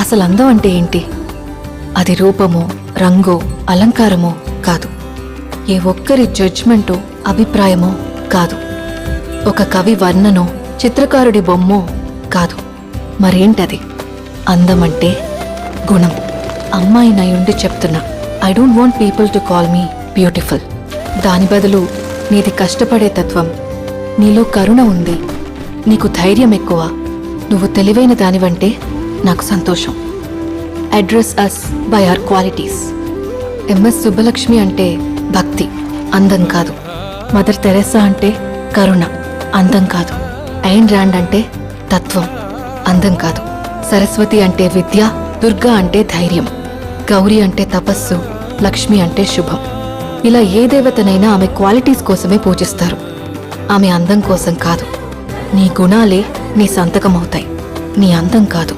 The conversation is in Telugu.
అసలు అందం అంటే ఏంటి? అది రూపమో, రంగో, అలంకారమో కాదు. ఏ ఒక్కరి జడ్జ్మెంటో, అభిప్రాయమో కాదు. ఒక కవి వర్ణనో, చిత్రకారుడి బొమ్మో కాదు. మరేంటది? అందమంటే గుణం. అమ్మాయినయుండి చెప్తున్నా, I don't want people to call me beautiful. దాని బదులు నీది కష్టపడే తత్వం, నీలో కరుణ ఉంది, నీకు ధైర్యం ఎక్కువ, నువ్వు తెలివైన దానివంటే నాకు సంతోషం. Address as by our qualities. MS Subbalakshmi అంటే భక్తి, అందం కాదు. మదర్ తెరెసా అంటే కరుణ, అందం కాదు. ఐన్ ర్యాండ్ అంటే తత్వం, అందం కాదు. సరస్వతి అంటే విద్య, దుర్గా అంటే ధైర్యం, గౌరీ అంటే తపస్సు, లక్ష్మి అంటే శుభం. ఇలా ఏ దేవతనైనా ఆమె క్వాలిటీస్ కోసమే పూజిస్తారు, ఆమె అందం కోసం కాదు. నీ గుణాలే నీ సంతకమవుతాయి, నీ అందం కాదు.